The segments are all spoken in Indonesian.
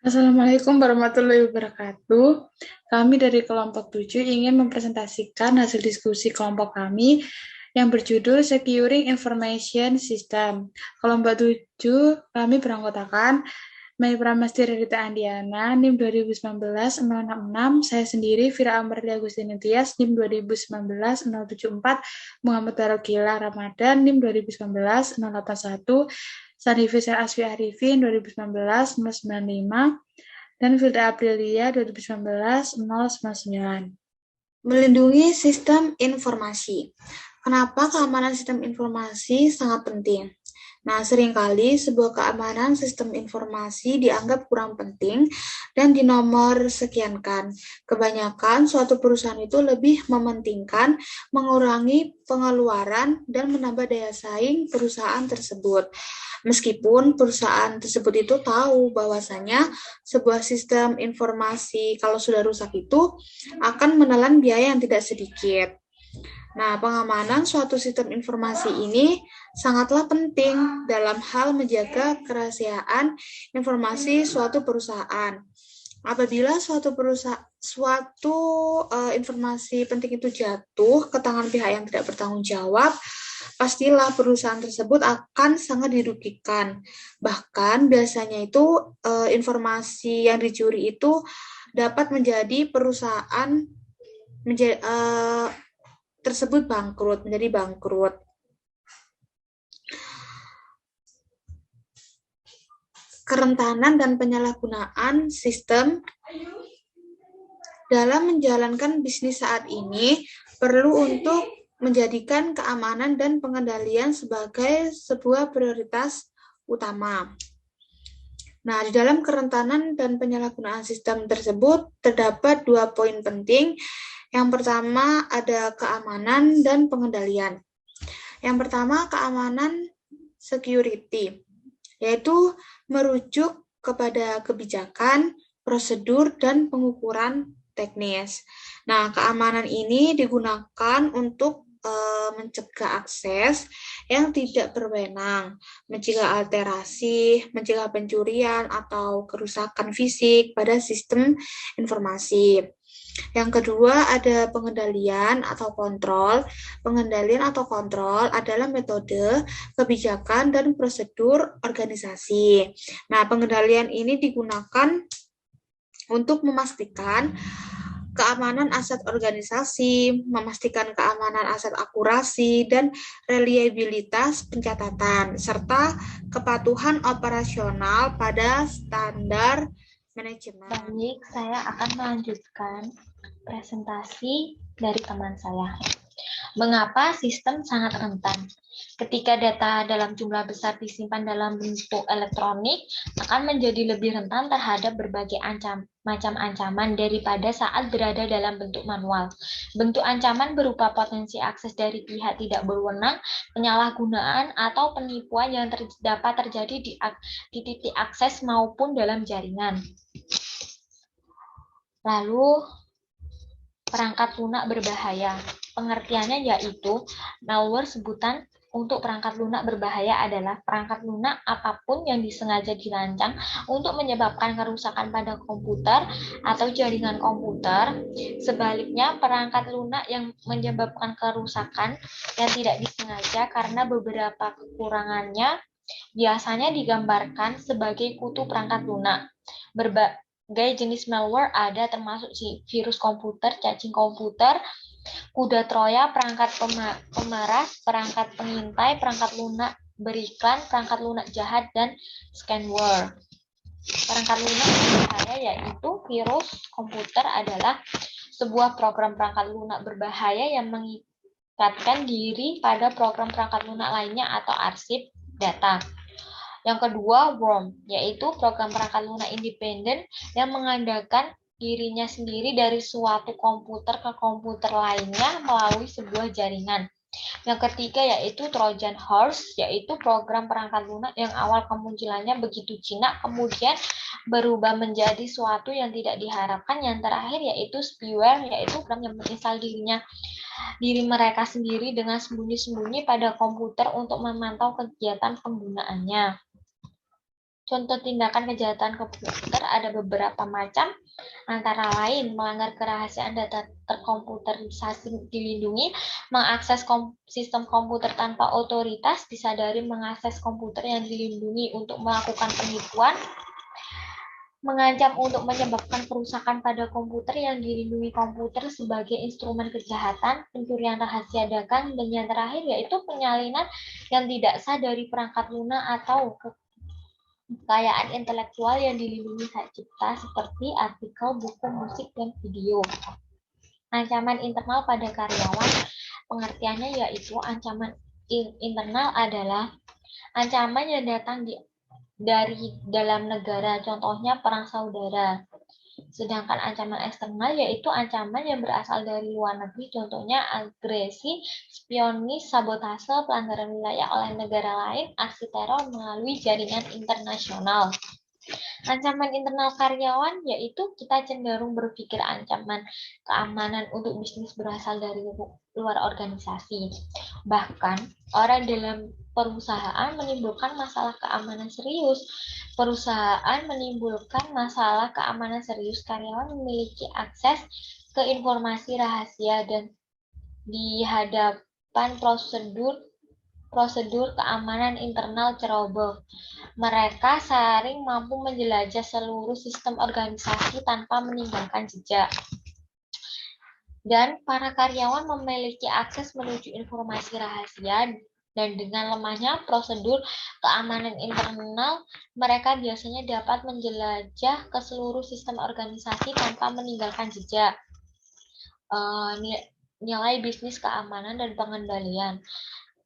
Assalamualaikum warahmatullahi wabarakatuh. Kami dari kelompok 7 ingin mempresentasikan hasil diskusi kelompok kami yang berjudul Securing Information System. Kelompok 7 kami beranggotakan Mei Pramesti Rita Andiana, NIM 2019-066, saya sendiri Vira Amarli Agustin Tias, NIM 2019-074, Muhammad Darokila Ramadan, NIM 2019-081, Sandi Fisher Asfi Arifin 2019-095, dan Filda Aprilia 2019-099. Melindungi sistem informasi. Kenapa keamanan sistem informasi sangat penting? Nah, seringkali sebuah keamanan sistem informasi dianggap kurang penting dan dinomor sekiankan. Kebanyakan suatu perusahaan itu lebih mementingkan mengurangi pengeluaran dan menambah daya saing perusahaan tersebut. Meskipun perusahaan tersebut itu tahu bahwasanya sebuah sistem informasi kalau sudah rusak itu akan menelan biaya yang tidak sedikit. Nah, pengamanan suatu sistem informasi ini sangatlah penting dalam hal menjaga kerahasiaan informasi suatu perusahaan. Apabila suatu informasi penting itu jatuh ke tangan pihak yang tidak bertanggung jawab, pastilah perusahaan tersebut akan sangat dirugikan. Bahkan biasanya itu informasi yang dicuri itu dapat menjadi perusahaan tersebut menjadi bangkrut. Kerentanan dan penyalahgunaan sistem dalam menjalankan bisnis saat ini perlu untuk menjadikan keamanan dan pengendalian sebagai sebuah prioritas utama. Nah, di dalam kerentanan dan penyalahgunaan sistem tersebut terdapat 2 poin penting. Yang pertama ada keamanan dan pengendalian. Yang pertama keamanan security, yaitu merujuk kepada kebijakan, prosedur, dan pengukuran teknis. Nah, keamanan ini digunakan untuk mencegah akses yang tidak berwenang, mencegah alterasi, mencegah pencurian atau kerusakan fisik pada sistem informasi. Yang kedua ada pengendalian atau kontrol. Pengendalian atau kontrol adalah metode, kebijakan, dan prosedur organisasi. Nah, pengendalian ini digunakan untuk memastikan keamanan aset organisasi, memastikan keamanan aset akurasi, dan reliabilitas pencatatan, serta kepatuhan operasional pada standar manajemen. Baik, saya akan melanjutkan presentasi dari teman saya. Mengapa sistem sangat rentan? Ketika data dalam jumlah besar disimpan dalam bentuk elektronik, akan menjadi lebih rentan terhadap berbagai macam ancaman daripada saat berada dalam bentuk manual. Bentuk ancaman berupa potensi akses dari pihak tidak berwenang, penyalahgunaan, atau penipuan yang dapat terjadi di titik akses maupun dalam jaringan. Lalu, perangkat lunak berbahaya. Pengertiannya yaitu malware. Sebutan untuk perangkat lunak berbahaya adalah perangkat lunak apapun yang disengaja dirancang untuk menyebabkan kerusakan pada komputer atau jaringan komputer. Sebaliknya, perangkat lunak yang menyebabkan kerusakan yang tidak disengaja karena beberapa kekurangannya biasanya digambarkan sebagai kutu perangkat lunak. Berbagai jenis malware ada, termasuk virus komputer, cacing komputer, kuda Troya, perangkat pemeras, perangkat pengintai, perangkat lunak beriklan, perangkat lunak jahat, dan scamware. Perangkat lunak berbahaya yaitu virus komputer adalah sebuah program perangkat lunak berbahaya yang mengikatkan diri pada program perangkat lunak lainnya atau arsip data. Yang kedua, worm, yaitu program perangkat lunak independen yang mengandalkan dirinya sendiri dari suatu komputer ke komputer lainnya melalui sebuah jaringan. Yang ketiga yaitu Trojan horse, yaitu program perangkat lunak yang awal kemunculannya begitu jinak, kemudian berubah menjadi suatu yang tidak diharapkan. Yang terakhir yaitu spyware, yaitu program yang menginstal diri mereka sendiri dengan sembunyi-sembunyi pada komputer untuk memantau kegiatan penggunaannya. Contoh tindakan kejahatan komputer ada beberapa macam, antara lain melanggar kerahasiaan data terkomputerisasi dilindungi, mengakses sistem komputer tanpa otoritas, disadari mengakses komputer yang dilindungi untuk melakukan penipuan, mengancam untuk menyebabkan kerusakan pada komputer yang dilindungi komputer sebagai instrumen kejahatan, pencurian rahasia dagang, dan yang terakhir yaitu penyalinan yang tidak sah dari perangkat lunak atau kekayaan intelektual yang dilindungi hak cipta seperti artikel, buku, musik, dan video. Ancaman internal pada karyawan, pengertiannya yaitu ancaman internal adalah ancaman yang datang dari dalam negara, contohnya perang saudara. Sedangkan ancaman eksternal yaitu ancaman yang berasal dari luar negeri, contohnya agresi, spionis, sabotase, pelanggaran wilayah oleh negara lain, aksi teror melalui jaringan internasional. Ancaman internal karyawan yaitu kita cenderung berpikir ancaman keamanan untuk bisnis berasal dari luar organisasi. Bahkan orang dalam perusahaan menimbulkan masalah keamanan serius. Perusahaan menimbulkan masalah keamanan serius, karyawan memiliki akses ke informasi rahasia dan di hadapan prosedur keamanan internal ceroboh. Mereka sering mampu menjelajah seluruh sistem organisasi tanpa meninggalkan jejak. Dan para karyawan memiliki akses menuju informasi rahasia, dan dengan lemahnya prosedur keamanan internal, mereka biasanya dapat menjelajah ke seluruh sistem organisasi tanpa meninggalkan jejak. Nilai bisnis keamanan dan pengendalian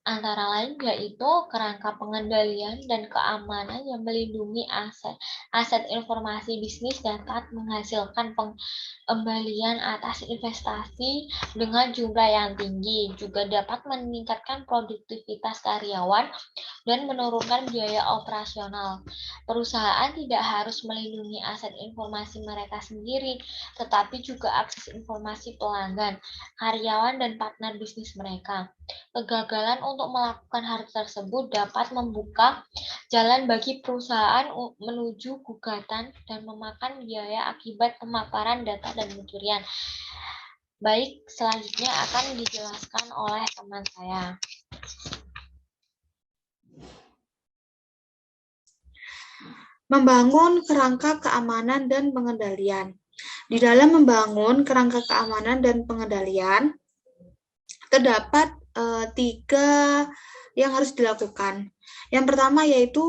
antara lain yaitu kerangka pengendalian dan keamanan yang melindungi aset informasi bisnis dapat menghasilkan pengembalian atas investasi dengan jumlah yang tinggi, juga dapat meningkatkan produktivitas karyawan dan menurunkan biaya operasional. Perusahaan tidak harus melindungi aset informasi mereka sendiri, tetapi juga akses informasi pelanggan, karyawan, dan partner bisnis mereka. Kegagalan untuk melakukan hal tersebut dapat membuka jalan bagi perusahaan menuju gugatan dan memakan biaya akibat pemaparan data dan pencurian. Baik, selanjutnya akan dijelaskan oleh teman saya. Membangun kerangka keamanan dan pengendalian. Di dalam membangun kerangka keamanan dan pengendalian, terdapat 3 yang harus dilakukan. Yang pertama yaitu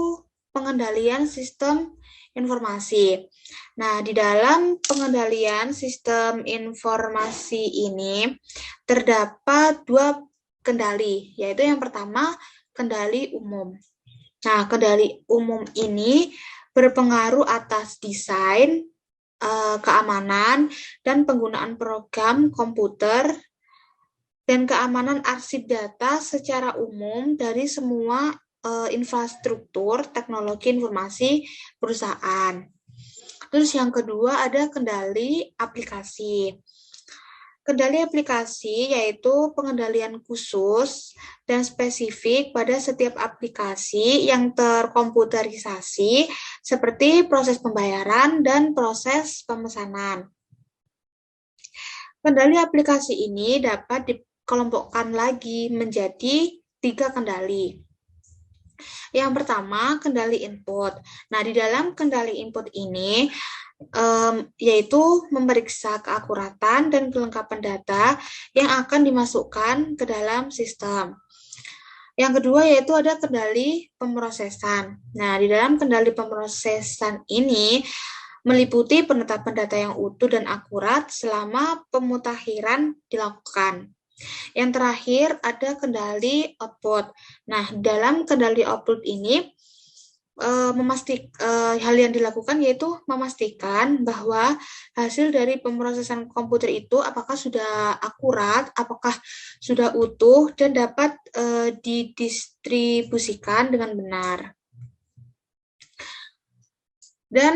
pengendalian sistem informasi. Nah, di dalam pengendalian sistem informasi ini terdapat 2 kendali, yaitu yang pertama kendali umum. Nah, kendali umum ini berpengaruh atas desain, keamanan, dan penggunaan program komputer dan keamanan arsip data secara umum dari semua infrastruktur teknologi informasi perusahaan. Terus yang kedua ada kendali aplikasi. Kendali aplikasi yaitu pengendalian khusus dan spesifik pada setiap aplikasi yang terkomputerisasi seperti proses pembayaran dan proses pemesanan. Kendali aplikasi ini dapat dikelompokkan lagi menjadi 3 kendali. Yang pertama, kendali input. Nah, di dalam kendali input ini yaitu memeriksa keakuratan dan kelengkapan data yang akan dimasukkan ke dalam sistem. Yang kedua yaitu ada kendali pemrosesan. Nah, di dalam kendali pemrosesan ini meliputi penetapan data yang utuh dan akurat selama pemutakhiran dilakukan. Yang terakhir ada kendali output. Nah, dalam kendali output ini hal yang dilakukan yaitu memastikan bahwa hasil dari pemrosesan komputer itu apakah sudah akurat, apakah sudah utuh, dan dapat didistribusikan dengan benar. Dan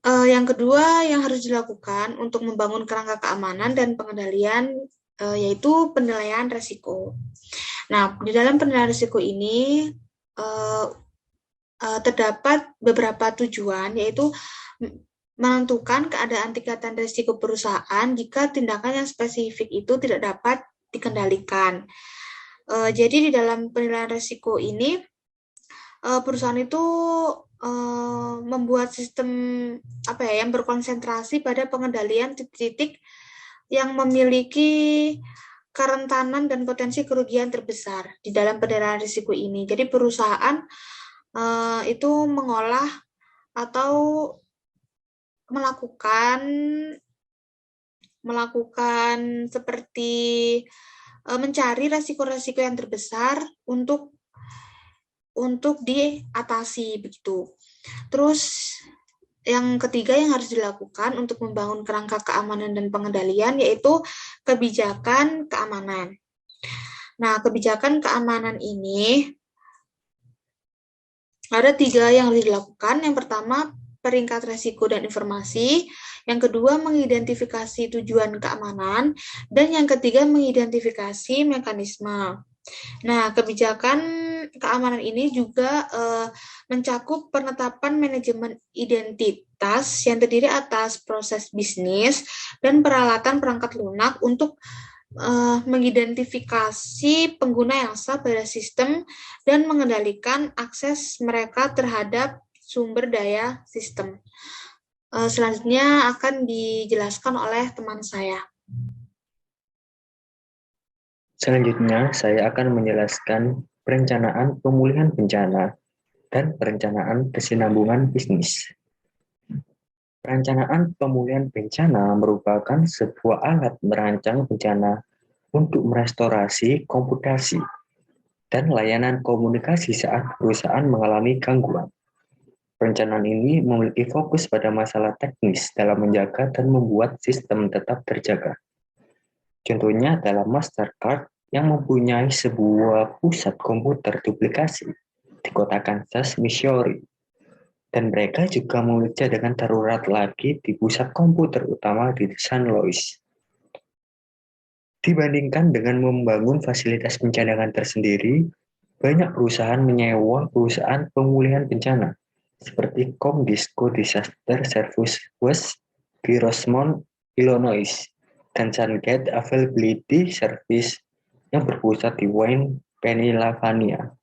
yang kedua yang harus dilakukan untuk membangun kerangka keamanan dan pengendalian yaitu penilaian risiko. Nah, di dalam penilaian risiko ini terdapat beberapa tujuan, yaitu menentukan keadaan tingkatan risiko perusahaan jika tindakan yang spesifik itu tidak dapat dikendalikan. Jadi di dalam penilaian risiko ini, perusahaan itu membuat sistem yang berkonsentrasi pada pengendalian titik-titik yang memiliki kerentanan dan potensi kerugian terbesar di dalam penilaian risiko ini. Jadi perusahaan itu mengolah atau melakukan seperti mencari resiko-resiko yang terbesar untuk diatasi begitu. Terus yang ketiga yang harus dilakukan untuk membangun kerangka keamanan dan pengendalian yaitu kebijakan keamanan. Nah, kebijakan keamanan ini ada 3 yang harus dilakukan. Yang pertama, peringkat resiko dan informasi. Yang kedua, mengidentifikasi tujuan keamanan. Dan yang ketiga, mengidentifikasi mekanisme. Nah, kebijakan keamanan ini juga mencakup penetapan manajemen identitas yang terdiri atas proses bisnis dan peralatan perangkat lunak untuk mengidentifikasi pengguna yang sah pada sistem dan mengendalikan akses mereka terhadap sumber daya sistem. Selanjutnya akan dijelaskan oleh teman saya. Selanjutnya, saya akan menjelaskan perencanaan pemulihan bencana dan perencanaan kesinambungan bisnis. Perencanaan pemulihan bencana merupakan sebuah alat merancang bencana untuk merestorasi komputasi dan layanan komunikasi saat perusahaan mengalami gangguan. Perencanaan ini memiliki fokus pada masalah teknis dalam menjaga dan membuat sistem tetap terjaga. Contohnya adalah Mastercard yang mempunyai sebuah pusat komputer duplikasi di kota Kansas, Missouri. Dan mereka juga memiliki cadangan darurat lagi di pusat komputer utama di St. Louis. Dibandingkan dengan membangun fasilitas pencadangan tersendiri, banyak perusahaan menyewa perusahaan pemulihan bencana, seperti Comdisco Disaster Service West di Rosemont, Illinois, dan Sungate Availability Service yang berpusat di Wayne, Pennsylvania.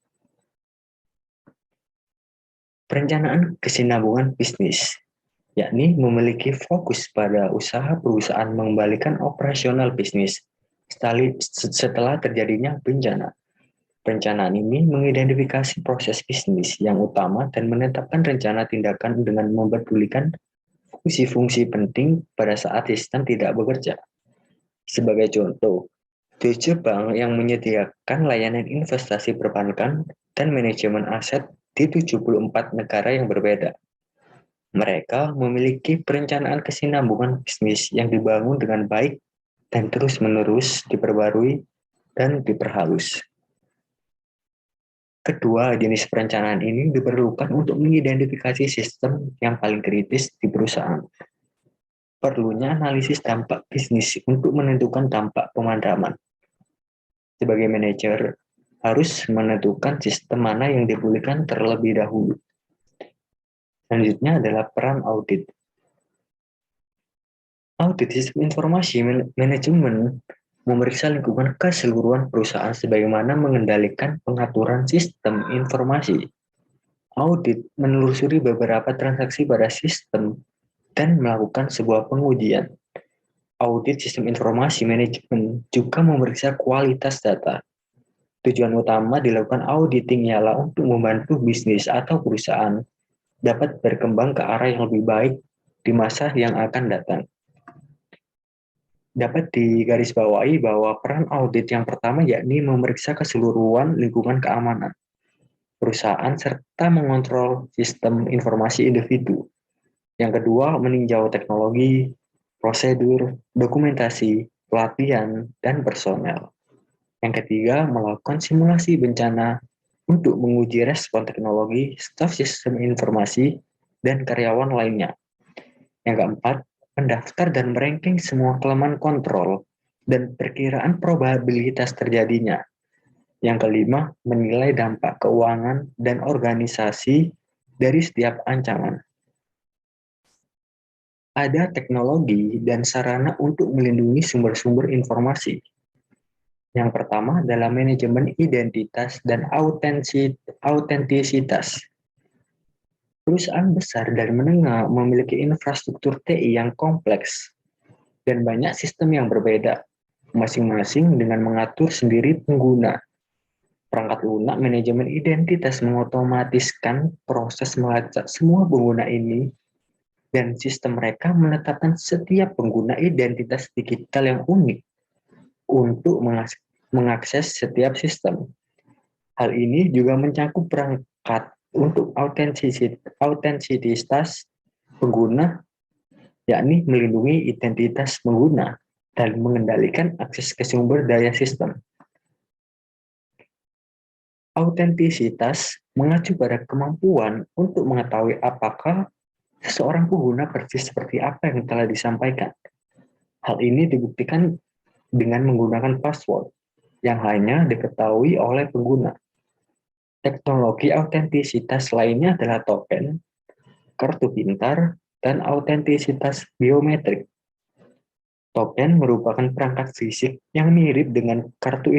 Perencanaan kesinambungan bisnis, yakni memiliki fokus pada usaha perusahaan mengembalikan operasional bisnis setelah terjadinya bencana. Perencanaan ini mengidentifikasi proses bisnis yang utama dan menetapkan rencana tindakan dengan mempedulikan fungsi-fungsi penting pada saat sistem tidak bekerja. Sebagai contoh, Deutsche Bank yang menyediakan layanan investasi perbankan dan manajemen aset di 74 negara yang berbeda. Mereka memiliki perencanaan kesinambungan bisnis yang dibangun dengan baik dan terus-menerus diperbarui dan diperhalus. Kedua jenis perencanaan ini diperlukan untuk mengidentifikasi sistem yang paling kritis di perusahaan. Perlunya analisis dampak bisnis untuk menentukan dampak pemadaman. Sebagai manajer, harus menentukan sistem mana yang dipulihkan terlebih dahulu. Selanjutnya adalah peran audit. Audit sistem informasi manajemen memeriksa lingkungan keseluruhan perusahaan sebagaimana mengendalikan pengaturan sistem informasi. Audit menelusuri beberapa transaksi pada sistem dan melakukan sebuah pengujian. Audit sistem informasi manajemen juga memeriksa kualitas data. Tujuan utama dilakukan auditing ialah untuk membantu bisnis atau perusahaan dapat berkembang ke arah yang lebih baik di masa yang akan datang. Dapat digarisbawahi bahwa peran audit yang pertama yakni memeriksa keseluruhan lingkungan keamanan perusahaan serta mengontrol sistem informasi individu. Yang kedua, meninjau teknologi, prosedur, dokumentasi, pelatihan, dan personel. Yang ketiga, melakukan simulasi bencana untuk menguji respon teknologi, staf sistem informasi, dan karyawan lainnya. Yang keempat, mendaftar dan meranking semua kelemahan kontrol dan perkiraan probabilitas terjadinya. Yang kelima, menilai dampak keuangan dan organisasi dari setiap ancaman. Ada teknologi dan sarana untuk melindungi sumber-sumber informasi. Yang pertama adalah manajemen identitas dan autentisitas. Perusahaan besar dan menengah memiliki infrastruktur TI yang kompleks dan banyak sistem yang berbeda, masing-masing dengan mengatur sendiri pengguna. Perangkat lunak manajemen identitas mengotomatiskan proses melacak semua pengguna ini, dan sistem mereka menetapkan setiap pengguna identitas digital yang unik untuk mengakses setiap sistem. Hal ini juga mencakup perangkat untuk autentisitas pengguna, yakni melindungi identitas pengguna dan mengendalikan akses ke sumber daya sistem. Autentisitas mengacu pada kemampuan untuk mengetahui apakah seseorang pengguna persis seperti apa yang telah disampaikan. Hal ini dibuktikan dengan menggunakan password yang hanya diketahui oleh pengguna. Teknologi autentisitas lainnya adalah token, kartu pintar, dan autentisitas biometrik. Token merupakan perangkat fisik yang mirip dengan kartu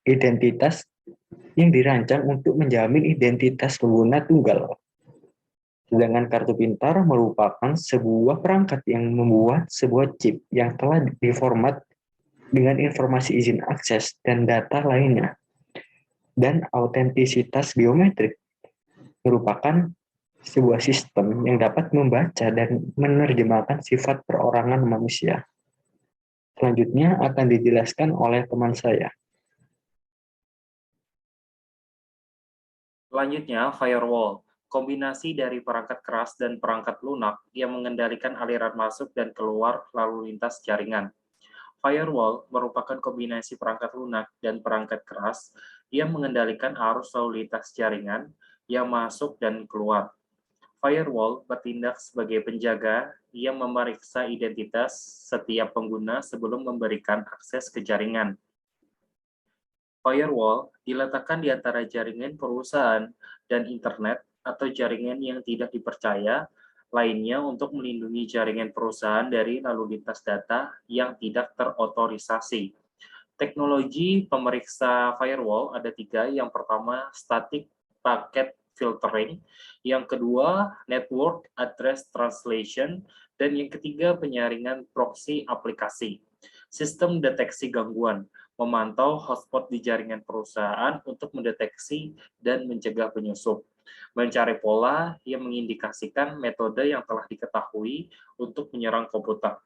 identitas yang dirancang untuk menjamin identitas pengguna tunggal. Sedangkan kartu pintar merupakan sebuah perangkat yang membuat sebuah chip yang telah diformat dengan informasi izin akses dan data lainnya. Dan autentisitas biometrik merupakan sebuah sistem yang dapat membaca dan menerjemahkan sifat perorangan manusia. Selanjutnya akan dijelaskan oleh teman saya. Selanjutnya, firewall. Kombinasi dari perangkat keras dan perangkat lunak yang mengendalikan aliran masuk dan keluar lalu lintas jaringan. Firewall merupakan kombinasi perangkat lunak dan perangkat keras yang mengendalikan arus lalu lintas jaringan yang masuk dan keluar. Firewall bertindak sebagai penjaga yang memeriksa identitas setiap pengguna sebelum memberikan akses ke jaringan. Firewall diletakkan di antara jaringan perusahaan dan internet atau jaringan yang tidak dipercaya lainnya untuk melindungi jaringan perusahaan dari lalu lintas data yang tidak terotorisasi. Teknologi pemeriksa firewall ada 3. Yang pertama, static packet filtering. Yang kedua, network address translation. Dan yang ketiga, penyaringan proxy aplikasi. Sistem deteksi gangguan, memantau hotspot di jaringan perusahaan untuk mendeteksi dan mencegah penyusup. Mencari pola yang mengindikasikan metode yang telah diketahui untuk menyerang komputer.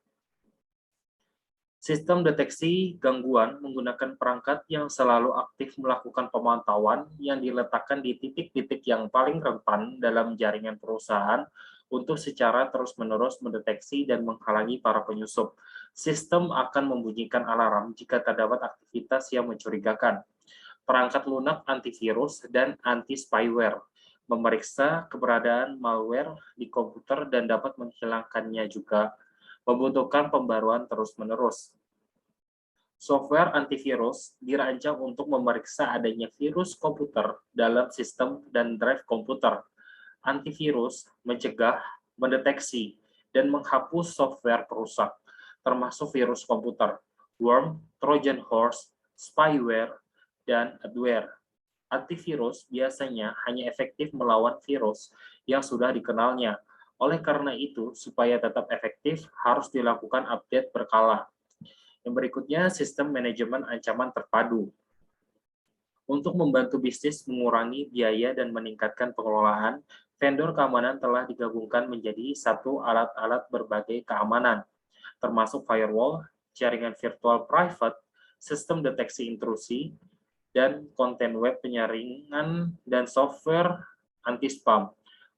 Sistem deteksi gangguan menggunakan perangkat yang selalu aktif melakukan pemantauan yang diletakkan di titik-titik yang paling rentan dalam jaringan perusahaan untuk secara terus-menerus mendeteksi dan menghalangi para penyusup. Sistem akan membunyikan alarm jika terdapat aktivitas yang mencurigakan. Perangkat lunak antivirus dan anti-spyware memeriksa keberadaan malware di komputer dan dapat menghilangkannya juga. Membutuhkan pembaruan terus-menerus. Software antivirus dirancang untuk memeriksa adanya virus komputer dalam sistem dan drive komputer. Antivirus mencegah, mendeteksi, dan menghapus software perusak, termasuk virus komputer, worm, Trojan horse, spyware, dan adware. Antivirus biasanya hanya efektif melawan virus yang sudah dikenalnya. Oleh karena itu, supaya tetap efektif, harus dilakukan update berkala. Yang berikutnya, sistem manajemen ancaman terpadu. Untuk membantu bisnis mengurangi biaya dan meningkatkan pengelolaan, vendor keamanan telah digabungkan menjadi satu alat-alat berbagai keamanan, termasuk firewall, jaringan virtual private, sistem deteksi intrusi, dan konten web penyaringan dan software anti-spam.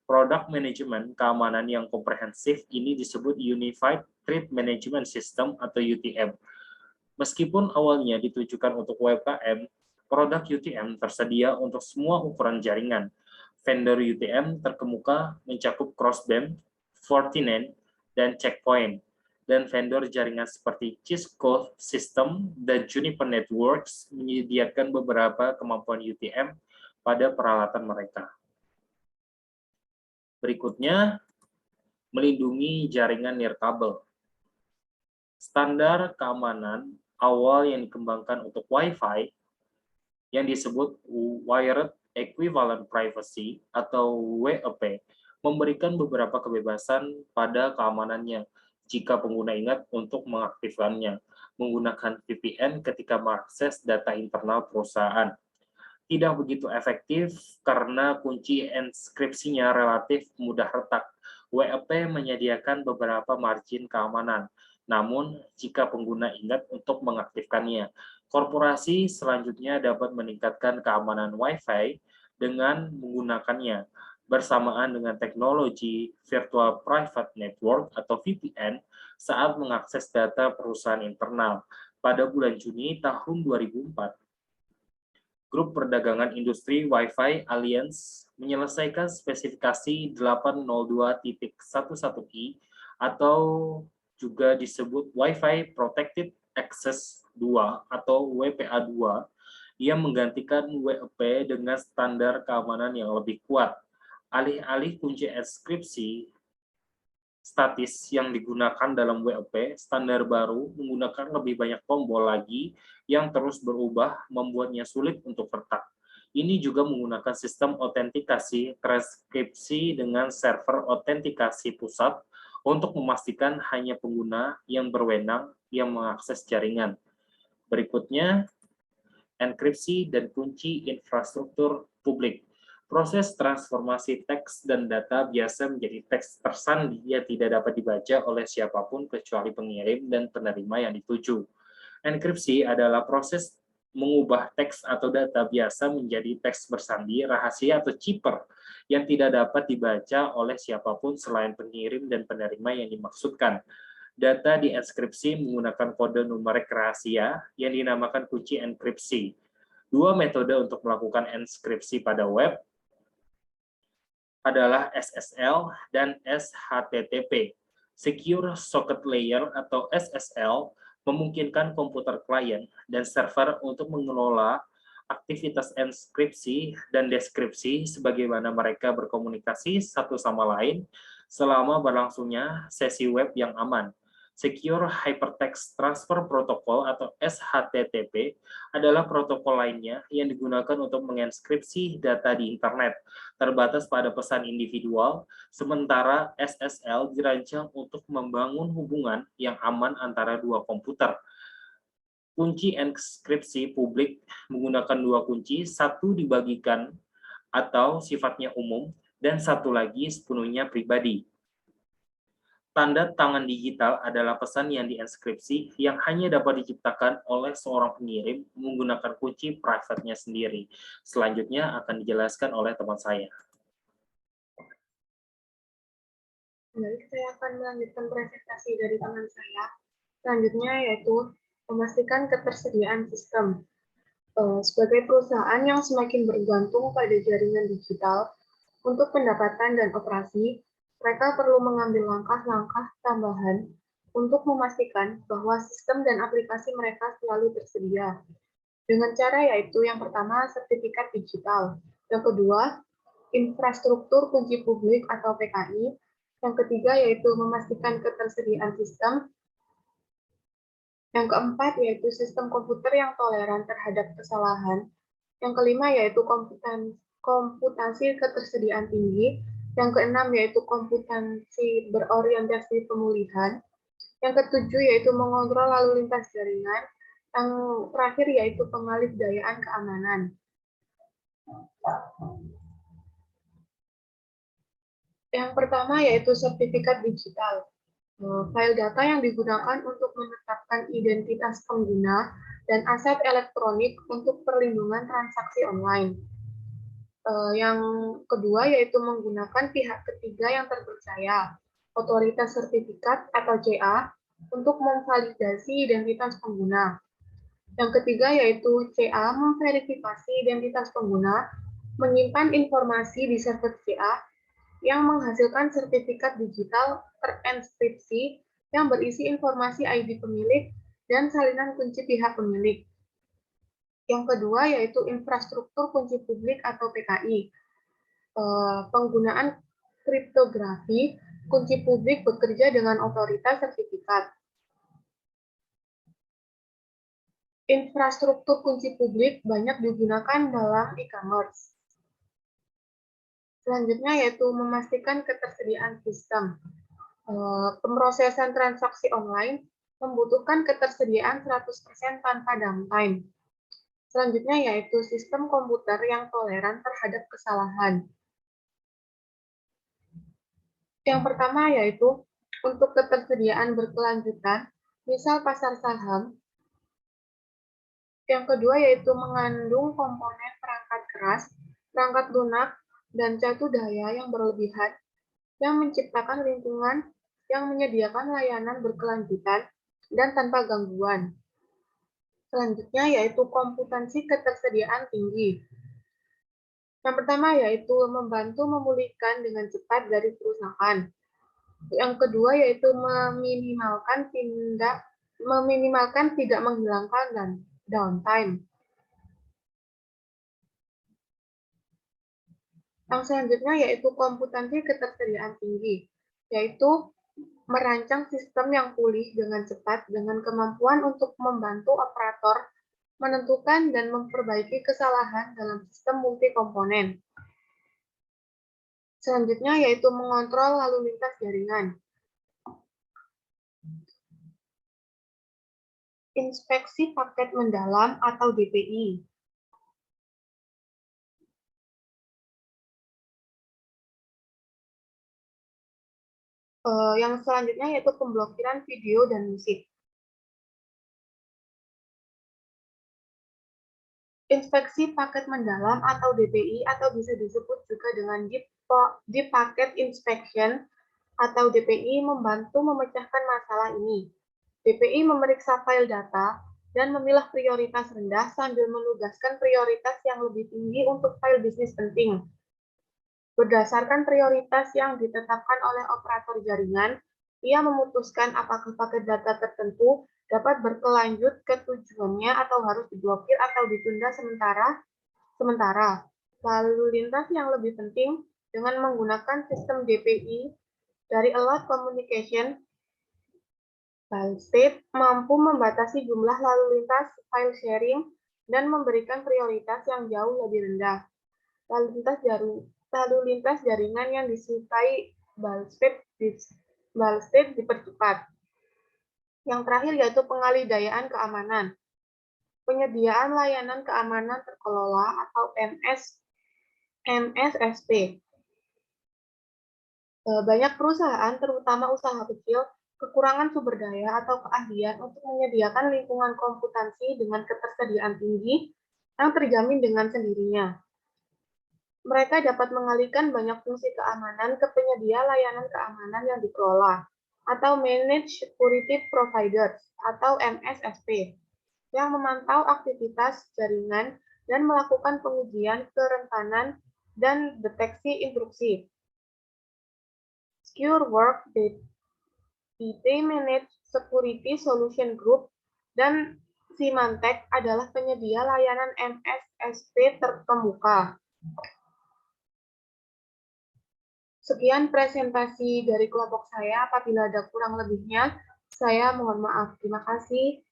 Product Management keamanan yang komprehensif ini disebut Unified Threat Management System atau UTM. Meskipun awalnya ditujukan untuk UMKM, produk UTM tersedia untuk semua ukuran jaringan. Vendor UTM terkemuka mencakup Crossband, Fortinet, dan Checkpoint. Dan vendor jaringan seperti Cisco System dan Juniper Networks menyediakan beberapa kemampuan UTM pada peralatan mereka. Berikutnya, melindungi jaringan nirkabel. Standar keamanan awal yang dikembangkan untuk Wi-Fi yang disebut Wired Equivalent Privacy atau WEP memberikan beberapa kebebasan pada keamanannya jika pengguna ingat untuk mengaktifkannya menggunakan VPN ketika mengakses data internal perusahaan. Tidak begitu efektif karena kunci enskripsinya relatif mudah retak. WEP menyediakan beberapa margin keamanan, namun jika pengguna ingat untuk mengaktifkannya, korporasi selanjutnya dapat meningkatkan keamanan Wi-Fi dengan menggunakannya bersamaan dengan teknologi Virtual Private Network atau VPN saat mengakses data perusahaan internal. Pada bulan Juni tahun 2004, Grup Perdagangan Industri Wi-Fi Alliance menyelesaikan spesifikasi 802.11i atau juga disebut Wi-Fi Protected Access 2 atau WPA2 yang menggantikan WEP dengan standar keamanan yang lebih kuat. Alih-alih kunci enskripsi statis yang digunakan dalam WEP, standar baru menggunakan lebih banyak tombol lagi yang terus berubah membuatnya sulit untuk retak. Ini juga menggunakan sistem autentikasi transkripsi dengan server autentikasi pusat untuk memastikan hanya pengguna yang berwenang yang mengakses jaringan. Berikutnya, enkripsi dan kunci infrastruktur publik. Proses transformasi teks dan data biasa menjadi teks tersandi yang tidak dapat dibaca oleh siapapun kecuali pengirim dan penerima yang dituju. Enkripsi adalah proses mengubah teks atau data biasa menjadi teks bersandi, rahasia atau cipher yang tidak dapat dibaca oleh siapapun selain pengirim dan penerima yang dimaksudkan. Data dienkripsi menggunakan kode numerik rahasia yang dinamakan kunci enkripsi. Dua metode untuk melakukan enskripsi pada web adalah SSL dan SHTTP. Secure Socket Layer atau SSL memungkinkan komputer klien dan server untuk mengelola aktivitas enskripsi dan deskripsi sebagaimana mereka berkomunikasi satu sama lain selama berlangsungnya sesi web yang aman. Secure Hypertext Transfer Protocol atau SHTTP adalah protokol lainnya yang digunakan untuk mengenskripsi data di internet, terbatas pada pesan individual, sementara SSL dirancang untuk membangun hubungan yang aman antara dua komputer. Kunci enskripsi publik menggunakan dua kunci, satu dibagikan atau sifatnya umum, dan satu lagi sepenuhnya pribadi. Tanda tangan digital adalah pesan yang dienkripsi yang hanya dapat diciptakan oleh seorang pengirim menggunakan kunci private-nya sendiri. Selanjutnya akan dijelaskan oleh teman saya. Baik, saya akan melanjutkan presentasi dari teman saya. Selanjutnya yaitu memastikan ketersediaan sistem. Sebagai perusahaan yang semakin bergantung pada jaringan digital untuk pendapatan dan operasi, mereka perlu mengambil langkah-langkah tambahan untuk memastikan bahwa sistem dan aplikasi mereka selalu tersedia. Dengan cara yaitu yang pertama, sertifikat digital. Yang kedua, infrastruktur kunci publik atau PKI. Yang ketiga yaitu memastikan ketersediaan sistem. Yang keempat yaitu sistem komputer yang toleran terhadap kesalahan. Yang kelima yaitu komputasi ketersediaan tinggi. Yang keenam yaitu komputansi berorientasi pemulihan. Yang ketujuh yaitu mengontrol lalu lintas jaringan. Yang terakhir yaitu pengalihdayan keamanan. Yang pertama yaitu sertifikat digital. File data yang digugakan untuk menetapkan identitas pengguna dan aset elektronik untuk perlindungan transaksi online. Yang kedua yaitu menggunakan pihak ketiga yang terpercaya, otoritas sertifikat atau CA, untuk memvalidasi identitas pengguna. Yang ketiga yaitu CA memverifikasi identitas pengguna, menyimpan informasi di server CA yang menghasilkan sertifikat digital terenskripsi yang berisi informasi ID pemilik dan salinan kunci pihak pemilik. Yang kedua yaitu infrastruktur kunci publik atau PKI. Penggunaan kriptografi, kunci publik bekerja dengan otoritas sertifikat. Infrastruktur kunci publik banyak digunakan dalam e-commerce. Selanjutnya yaitu memastikan ketersediaan sistem. Pemrosesan transaksi online membutuhkan ketersediaan 100% tanpa downtime. Selanjutnya yaitu sistem komputer yang toleran terhadap kesalahan. Yang pertama yaitu untuk ketersediaan berkelanjutan, misal pasar saham. Yang kedua yaitu mengandung komponen perangkat keras, perangkat lunak, dan catu daya yang berlebihan yang menciptakan lingkungan yang menyediakan layanan berkelanjutan dan tanpa gangguan. Selanjutnya yaitu komputansi ketersediaan tinggi. Yang pertama yaitu membantu memulihkan dengan cepat dari kerusakan. Yang kedua yaitu meminimalkan tidak menghilangkan dan downtime. Yang selanjutnya yaitu komputansi ketersediaan tinggi, yaitu merancang sistem yang pulih dengan cepat dengan kemampuan untuk membantu operator menentukan dan memperbaiki kesalahan dalam sistem multi komponen. Selanjutnya yaitu mengontrol lalu lintas jaringan. Inspeksi paket mendalam atau DPI. Yang selanjutnya yaitu pemblokiran video dan musik. Inspeksi paket mendalam atau DPI atau bisa disebut juga dengan Deep Packet Inspection atau DPI membantu memecahkan masalah ini. DPI memeriksa file data dan memilah prioritas rendah sambil menugaskan prioritas yang lebih tinggi untuk file bisnis penting. Berdasarkan prioritas yang ditetapkan oleh operator jaringan, ia memutuskan apakah paket data tertentu dapat berkelanjut ke tujuannya atau harus diblokir atau ditunda sementara. Lalu lintas yang lebih penting dengan menggunakan sistem DPI dari Alert Communication, file state mampu membatasi jumlah lalu lintas file sharing dan memberikan prioritas yang jauh lebih rendah. Lalu lintas jaringan yang disukai Ballstate dipercepat. Yang terakhir yaitu pengalihdayan keamanan. Penyediaan layanan keamanan terkelola atau MSSP. Banyak perusahaan, terutama usaha kecil, kekurangan sumber daya atau keahlian untuk menyediakan lingkungan komputansi dengan ketersediaan tinggi yang terjamin dengan sendirinya. Mereka dapat mengalihkan banyak fungsi keamanan ke penyedia layanan keamanan yang dikelola, atau Managed Security Providers, atau MSSP, yang memantau aktivitas jaringan dan melakukan pengujian kerentanan dan deteksi intrusi. SecureWorks, DT Managed Security Solution Group, dan Symantec adalah penyedia layanan MSSP terkemuka. Sekian presentasi dari kelompok saya. Apabila ada kurang lebihnya, saya mohon maaf. Terima kasih.